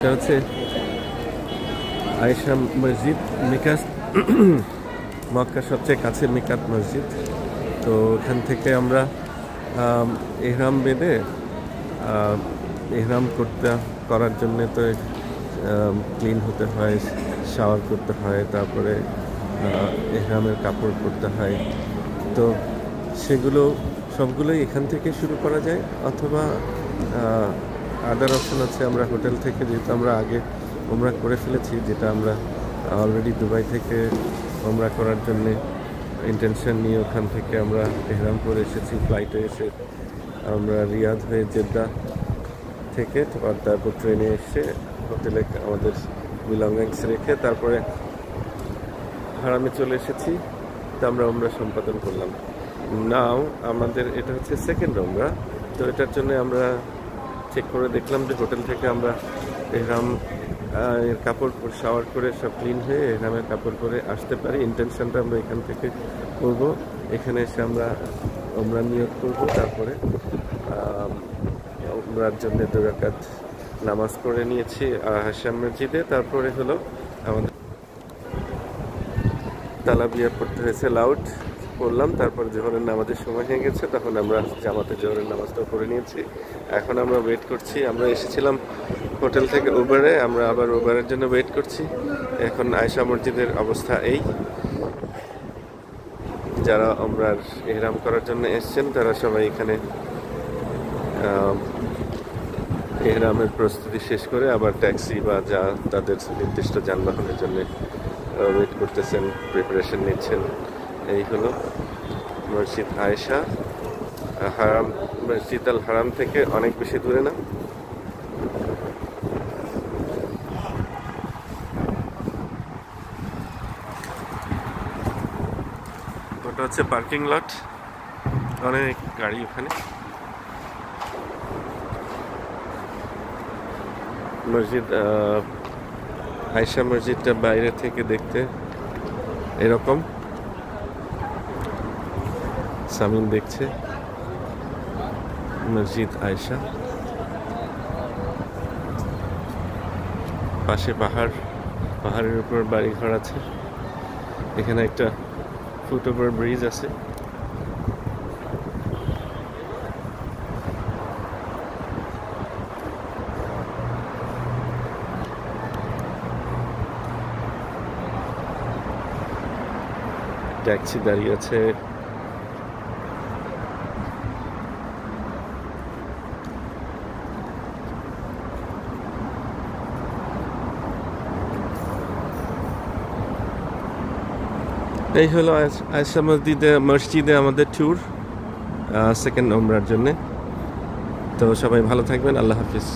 এটা হচ্ছে আয়েশা মসজিদ, মিকাত মক্কার সবচেয়ে কাছের মিকাত মসজিদ। তো ওখান থেকে আমরা ইহরাম বেঁধে ইহরাম করার জন্য তো ক্লিন হতে হয়, শাওয়ার করতে হয়, তারপরে ইহরামের কাপড় পরতে হয়। তো সেগুলো সবগুলোই এখান থেকে শুরু করা যায়, অথবা আদার অপশন আছে আমরা হোটেল থেকে, যেহেতু আমরা আগে ওমরা করে ফেলেছি, যেটা আমরা অলরেডি দুবাই থেকে ওমরা করার জন্যে ইন্টেনশন নিয়ে ওখান থেকে আমরা ইহরাম করে এসেছি। ফ্লাইটে এসে আমরা রিয়াদ হয়ে জেদ্দা থেকে তারপর ট্রেনে এসে হোটেলে আমাদের বিলঙ্গিংস রেখে তারপরে হারামে চলে এসেছি। তো আমরা ওমরা সম্পাদন করলাম। নাও আমাদের এটা হচ্ছে সেকেন্ড ওমরা। তো এটার জন্য আমরা চেক করে দেখলাম যে হোটেল থেকে আমরা ইহরাম এর কাপড় শাওয়ার করে সব ক্লিন হয়ে ইহরামের কাপড় পরে আসতে পারি। ইন্টেনশনটা আমরা এখান থেকে করব। এখানে এসে আমরা ওমরা নিয়ত করব, তারপরে ওমরার জন্য 2 রাকাত নামাজ পড়ে নিয়েছি হাশাম মসজিদে। তারপরে হলো আমাদের তালাবিয়া পড়তে হয়েছে, লাউড পড়লাম। তারপর জোহরের নামাজের সময় হয়ে গেছে, তখন আমরা জামাতে জোহরের নামাজটাও পড়ে নিয়েছি। এখন আমরা ওয়েট করছি। আমরা এসেছিলাম হোটেল থেকে উবারে, আমরা আবার উবারের জন্য ওয়েট করছি। এখন আয়েশা মসজিদের অবস্থা এই, যারা ওমরার ইহরাম করার জন্য এসছেন তারা সবাই এখানে ইহরামের প্রস্তুতি শেষ করে আবার ট্যাক্সি বা যা তাদের নির্দিষ্ট যানবাহনের জন্য ওয়েট করতেছেন, প্রিপারেশন নিচ্ছেন। এই হলো মসজিদ আয়েশা। হারাম মসজিদ আল হারাম থেকে অনেক বেশি দূরে না। ওটা হচ্ছে পার্কিং লট, অনেক গাড়ি ওখানে। মসজিদ আয়েশা মসজিদটা বাইরে থেকে দেখতে এরকম। সামিন দেখছে মসজিদ আয়েশা। পাশে পাহাড়ের উপর বাড়িঘর আছে। এখানে একটা ফুটওভার ব্রিজ আছে। ট্যাক্সি দাঁড়িয়ে আছে। এই হলো আয়েশা মসজিদে আমাদের ট্যুর সেকেন্ড ওমরার জন্য। তো সবাই ভালো থাকবেন, আল্লাহ হাফিজ।